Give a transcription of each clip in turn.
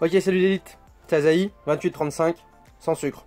Ok, salut l'élite, c'est Azaï, 2835, sans sucre.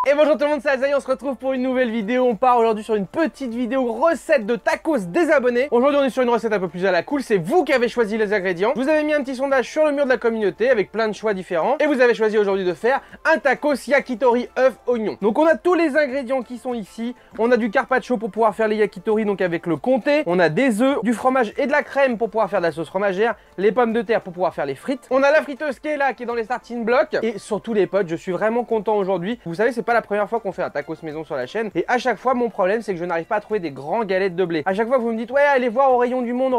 Et bonjour tout le monde, c'est Azaï, on se retrouve pour une nouvelle vidéo. On part aujourd'hui sur une petite vidéo recette de tacos des abonnés. Aujourd'hui on est sur une recette un peu plus à la cool, c'est vous qui avez choisi les ingrédients. Vous avez mis un petit sondage sur le mur de la communauté avec plein de choix différents. Et vous avez choisi aujourd'hui de faire un tacos yakitori œuf oignon. Donc on a tous les ingrédients qui sont ici. On a du carpaccio pour pouvoir faire les yakitori, donc avec le comté. On a des œufs, du fromage et de la crème pour pouvoir faire de la sauce fromagère. Les pommes de terre pour pouvoir faire les frites. On a la friteuse qui est là, qui est dans les starting blocks. Et surtout les potes, je suis vraiment content aujourd'hui. Vous savez, c'est pas la première fois qu'on fait un tacos maison sur la chaîne. Et à chaque fois, mon problème, c'est que je n'arrive pas à trouver des grands galettes de blé. À chaque fois que vous me dites, ouais, allez voir au rayon du monde,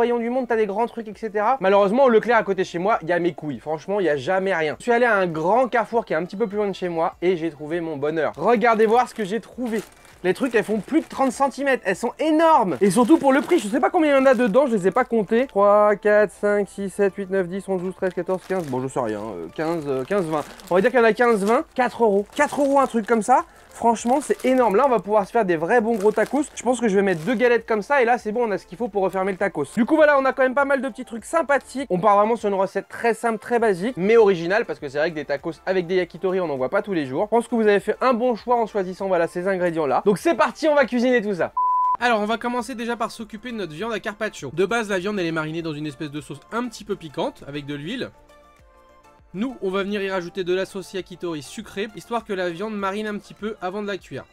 t'as des grands trucs, etc. Malheureusement, au Leclerc à côté de chez moi, il y a mes couilles. Franchement, il n'y a jamais rien. Je suis allé à un grand carrefour qui est un petit peu plus loin de chez moi et j'ai trouvé mon bonheur. Regardez voir ce que j'ai trouvé. Les trucs, elles font plus de 30 cm, elles sont énormes. Et surtout pour le prix, je sais pas combien il y en a dedans, je les ai pas comptés. 3, 4, 5, 6, 7, 8, 9, 10, 11, 12, 13, 14, 15, bon je sais rien, 15, 20. On va dire qu'il y en a 15, 20, 4 euros. 4 euros un truc comme ça, franchement c'est énorme. Là on va pouvoir se faire des vrais bons gros tacos. Je pense que je vais mettre 2 galettes comme ça et là c'est bon, on a ce qu'il faut pour refermer le tacos. Du coup voilà, on a quand même pas mal de petits trucs sympathiques. On part vraiment sur une recette très simple, très basique, mais originale, parce que c'est vrai que des tacos avec des yakitori on n'en voit pas tous les jours. Je pense que vous avez fait un bon choix en choisissant voilà ces ingrédients là. Donc c'est parti, on va cuisiner tout ça. Alors on va commencer déjà par s'occuper de notre viande à carpaccio. De base la viande elle est marinée dans une espèce de sauce un petit peu piquante avec de l'huile. Nous on va venir y rajouter de la sauce yakitori sucrée, histoire que la viande marine un petit peu avant de la cuire.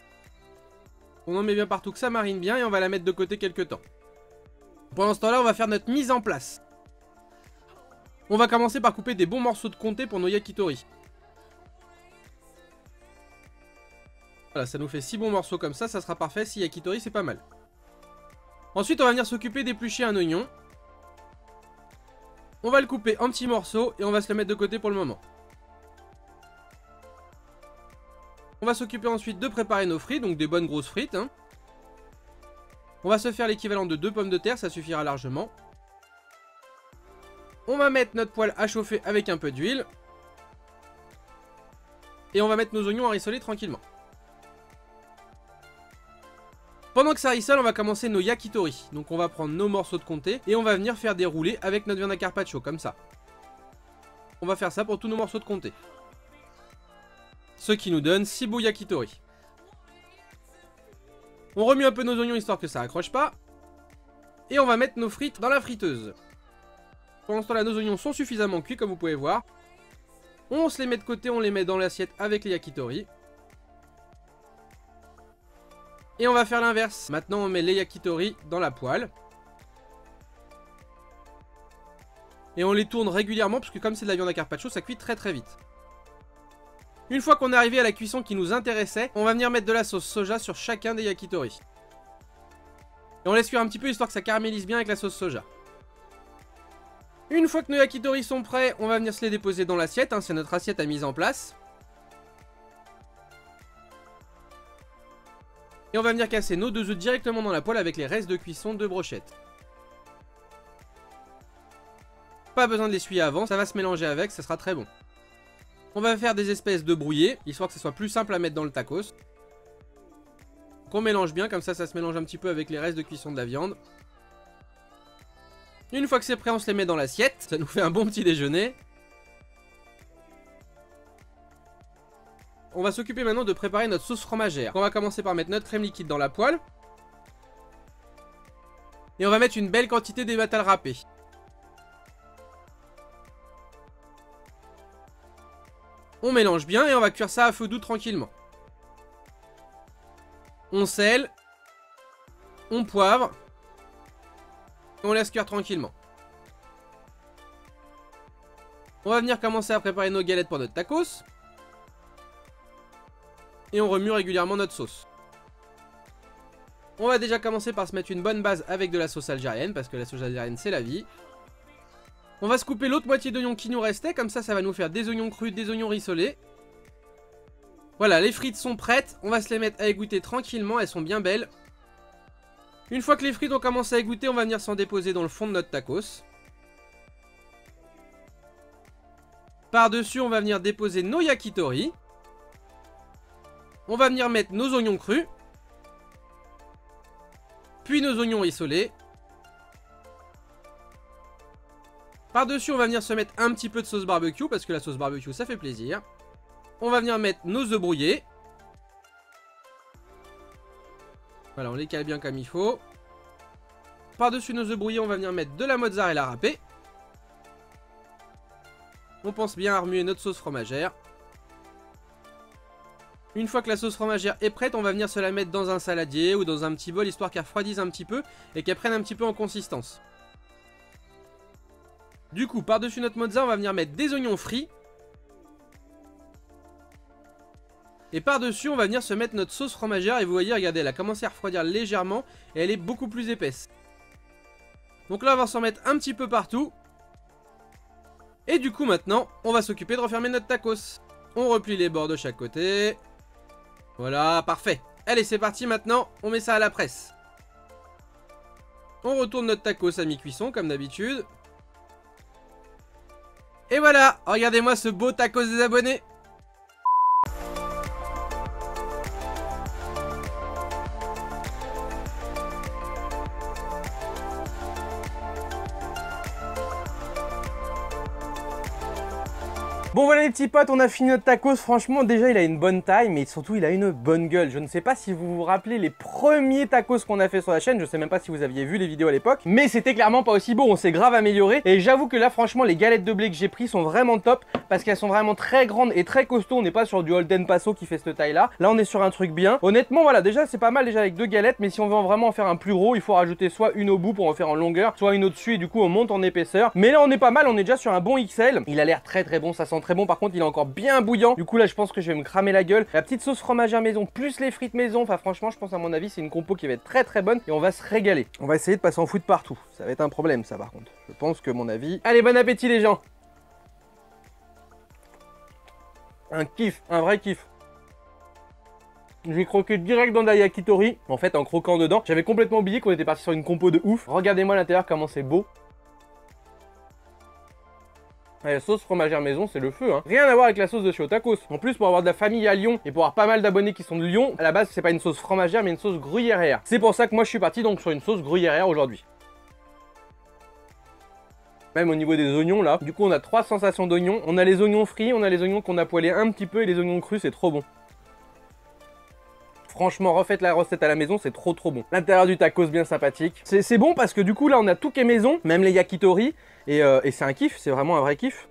On en met bien partout que ça marine bien et on va la mettre de côté quelques temps. Pendant ce temps là on va faire notre mise en place. On va commencer par couper des bons morceaux de comté pour nos yakitori. Voilà, ça nous fait 6 bons morceaux comme ça sera parfait. 6 yakitori, c'est pas mal. Ensuite, on va venir s'occuper d'éplucher un oignon. On va le couper en petits morceaux et on va se le mettre de côté pour le moment. On va s'occuper ensuite de préparer nos frites, donc des bonnes grosses frites. Hein. On va se faire l'équivalent de 2 pommes de terre, ça suffira largement. On va mettre notre poêle à chauffer avec un peu d'huile. Et on va mettre nos oignons à rissoler tranquillement. Pendant que ça rissole, on va commencer nos yakitori. Donc on va prendre nos morceaux de comté et on va venir faire des roulés avec notre viande à carpaccio, comme ça. On va faire ça pour tous nos morceaux de comté. Ce qui nous donne 6 beaux yakitori. On remue un peu nos oignons histoire que ça accroche pas. Et on va mettre nos frites dans la friteuse. Pendant ce temps là, nos oignons sont suffisamment cuits comme vous pouvez voir. On se les met de côté, on les met dans l'assiette avec les yakitori. Et on va faire l'inverse. Maintenant on met les yakitori dans la poêle. Et on les tourne régulièrement parce que comme c'est de la viande à carpaccio, ça cuit très très vite. Une fois qu'on est arrivé à la cuisson qui nous intéressait, on va venir mettre de la sauce soja sur chacun des yakitori. Et on laisse cuire un petit peu histoire que ça caramélise bien avec la sauce soja. Une fois que nos yakitori sont prêts, on va venir se les déposer dans l'assiette. Hein, c'est notre assiette à mise en place. Et on va venir casser nos 2 œufs directement dans la poêle avec les restes de cuisson de brochettes. Pas besoin de l'essuyer avant, ça va se mélanger avec, ça sera très bon. On va faire des espèces de brouillés, histoire que ce soit plus simple à mettre dans le tacos. Qu'on mélange bien, comme ça ça se mélange un petit peu avec les restes de cuisson de la viande. Une fois que c'est prêt, on se les met dans l'assiette, ça nous fait un bon petit déjeuner. On va s'occuper maintenant de préparer notre sauce fromagère. On va commencer par mettre notre crème liquide dans la poêle. Et on va mettre une belle quantité d'émental râpé. On mélange bien et on va cuire ça à feu doux tranquillement. On sèle. On poivre. Et on laisse cuire tranquillement. On va venir commencer à préparer nos galettes pour notre tacos. Et on remue régulièrement notre sauce. On va déjà commencer par se mettre une bonne base avec de la sauce algérienne, parce que la sauce algérienne c'est la vie. On va se couper l'autre moitié d'oignon qui nous restait, comme ça ça va nous faire des oignons crus, des oignons rissolés. Voilà, les frites sont prêtes, on va se les mettre à égoutter tranquillement, elles sont bien belles. Une fois que les frites ont commencé à égoutter, on va venir s'en déposer dans le fond de notre tacos. Par-dessus, on va venir déposer nos yakitori. On va venir mettre nos oignons crus. Puis nos oignons rissolés. Par-dessus, on va venir se mettre un petit peu de sauce barbecue, parce que la sauce barbecue, ça fait plaisir. On va venir mettre nos œufs brouillés. Voilà, on les cale bien comme il faut. Par-dessus nos œufs brouillés, on va venir mettre de la mozzarella râpée. On pense bien à remuer notre sauce fromagère. Une fois que la sauce fromagère est prête, on va venir se la mettre dans un saladier ou dans un petit bol, histoire qu'elle refroidisse un petit peu et qu'elle prenne un petit peu en consistance. Du coup, par-dessus notre mozza, on va venir mettre des oignons frits. Et par-dessus, on va venir se mettre notre sauce fromagère. Et vous voyez, regardez, elle a commencé à refroidir légèrement. Et elle est beaucoup plus épaisse. Donc là, on va s'en mettre un petit peu partout. Et du coup, maintenant, on va s'occuper de refermer notre tacos. On replie les bords de chaque côté. Voilà, parfait. Allez, c'est parti maintenant. On met ça à la presse. On retourne notre tacos à mi-cuisson, comme d'habitude. Et voilà, regardez-moi ce beau tacos des abonnés. Bon voilà les petits potes, on a fini notre tacos. Franchement déjà il a une bonne taille, mais surtout il a une bonne gueule. Je ne sais pas si vous vous rappelez les premiers tacos qu'on a fait sur la chaîne. Je sais même pas si vous aviez vu les vidéos à l'époque, mais c'était clairement pas aussi beau. On s'est grave amélioré. Et j'avoue que là franchement les galettes de blé que j'ai pris sont vraiment top, parce qu'elles sont vraiment très grandes et très costauds. On n'est pas sur du Holden Paso qui fait cette taille là. Là on est sur un truc bien. Honnêtement voilà, déjà c'est pas mal déjà avec 2 galettes, mais si on veut vraiment en faire un plus gros, il faut rajouter soit une au bout pour en faire en longueur, soit une au-dessus, et du coup on monte en épaisseur. Mais là on est pas mal, on est déjà sur un bon XL. Il a l'air très bon, ça sent très bon. Par contre il est encore bien bouillant. Du coup là je pense que je vais me cramer la gueule. La petite sauce fromagère maison plus les frites maison. Enfin franchement je pense à mon avis c'est une compo qui va être très bonne. Et on va se régaler. On va essayer de pas s'en foutre partout. Ça va être un problème ça par contre. Je pense que mon avis... Allez bon appétit les gens. Un kiff, un vrai kiff. J'ai croqué direct dans la yakitori. En fait en croquant dedans, j'avais complètement oublié qu'on était parti sur une compo de ouf. Regardez-moi à l'intérieur comment c'est beau. La sauce fromagère maison, c'est le feu, hein. Rien à voir avec la sauce de chez Tacos. En plus, pour avoir de la famille à Lyon et pour avoir pas mal d'abonnés qui sont de Lyon, à la base, c'est pas une sauce fromagère, mais une sauce gruyère. C'est pour ça que moi, je suis parti donc sur une sauce gruyère aujourd'hui. Même au niveau des oignons, là, du coup, on a 3 sensations d'oignons. On a les oignons frits, on a les oignons qu'on a poêlés un petit peu et les oignons crus, c'est trop bon. Franchement, refaites la recette à la maison, c'est trop bon. L'intérieur du tacos bien sympathique. C'est bon parce que du coup, là, on a tout qui est maison, même les yakitori. Et c'est un kiff, c'est vraiment un vrai kiff.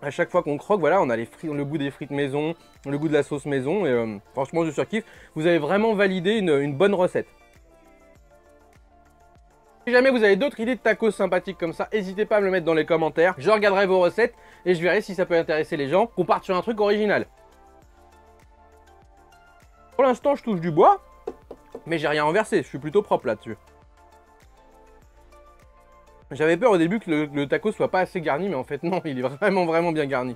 À chaque fois qu'on croque, voilà, on a le goût des frites maison, le goût de la sauce maison. Et franchement, je surkiffe. Vous avez vraiment validé une bonne recette. Si jamais vous avez d'autres idées de tacos sympathiques comme ça, n'hésitez pas à me le mettre dans les commentaires. Je regarderai vos recettes et je verrai si ça peut intéresser les gens, qu'on parte sur un truc original. Pour l'instant, je touche du bois, mais j'ai rien renversé. Je suis plutôt propre là-dessus. J'avais peur au début que le taco soit pas assez garni, mais en fait non, il est vraiment bien garni.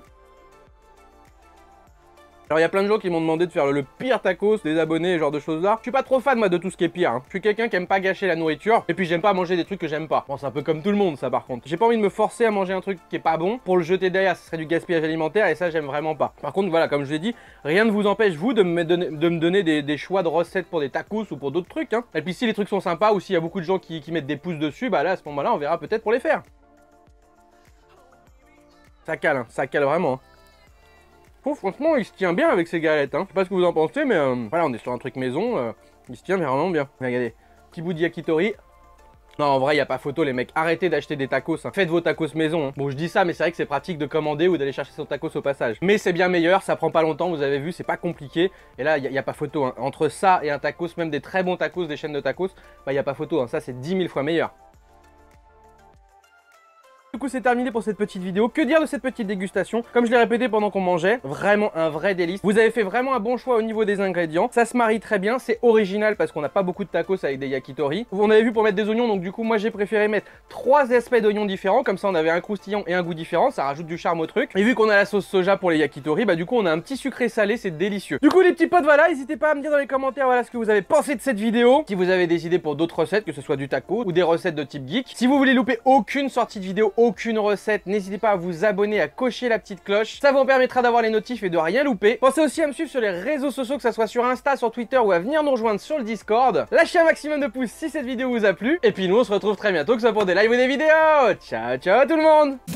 Alors il y a plein de gens qui m'ont demandé de faire le pire tacos, des abonnés, ce genre de choses là. Je suis pas trop fan moi de tout ce qui est pire, hein. Je suis quelqu'un qui aime pas gâcher la nourriture, et puis j'aime pas manger des trucs que j'aime pas. Bon c'est un peu comme tout le monde ça par contre. J'ai pas envie de me forcer à manger un truc qui est pas bon, pour le jeter derrière, ce serait du gaspillage alimentaire, et ça j'aime vraiment pas. Par contre voilà, comme je l'ai dit, rien ne vous empêche vous de me donner des choix de recettes pour des tacos ou pour d'autres trucs, hein. Et puis si les trucs sont sympas, ou s'il y a beaucoup de gens qui mettent des pouces dessus, bah là à ce moment là on verra peut-être pour les faire. Ça cale, hein, ça cale vraiment, hein. Oh, franchement, il se tient bien avec ces galettes, hein. Je sais pas ce que vous en pensez, mais voilà, on est sur un truc maison, il se tient vraiment bien. Regardez, petit bout de yakitori. Non, en vrai, il n'y a pas photo, les mecs. Arrêtez d'acheter des tacos, hein. Faites vos tacos maison, hein. Bon, je dis ça, mais c'est vrai que c'est pratique de commander ou d'aller chercher son tacos au passage. Mais c'est bien meilleur, ça prend pas longtemps, vous avez vu, c'est pas compliqué. Et là, il n'y a pas photo, hein. Entre ça et un tacos, même des très bons tacos, des chaînes de tacos, bah, il n'y a pas photo, hein. Ça, c'est 10 000 fois meilleur. Du coup c'est terminé pour cette petite vidéo. Que dire de cette petite dégustation? Comme je l'ai répété pendant qu'on mangeait, vraiment un vrai délice. Vous avez fait vraiment un bon choix au niveau des ingrédients. Ça se marie très bien, c'est original parce qu'on n'a pas beaucoup de tacos avec des yakitori. On avait vu pour mettre des oignons, donc du coup moi j'ai préféré mettre 3 aspects d'oignons différents. Comme ça on avait un croustillant et un goût différent, ça rajoute du charme au truc. Et vu qu'on a la sauce soja pour les yakitori, bah du coup on a un petit sucré salé, c'est délicieux. Du coup les petits potes, voilà, n'hésitez pas à me dire dans les commentaires voilà ce que vous avez pensé de cette vidéo. Si vous avez des idées pour d'autres recettes, que ce soit du taco ou des recettes de type geek. Si vous voulez louper aucune sortie de vidéo, aucune recette, n'hésitez pas à vous abonner, à cocher la petite cloche. Ça vous permettra d'avoir les notifs et de rien louper. Pensez aussi à me suivre sur les réseaux sociaux, que ça soit sur Insta, sur Twitter ou à venir nous rejoindre sur le Discord. Lâchez un maximum de pouces si cette vidéo vous a plu. Et puis nous on se retrouve très bientôt, que ce soit pour des lives ou des vidéos. Ciao ciao tout le monde.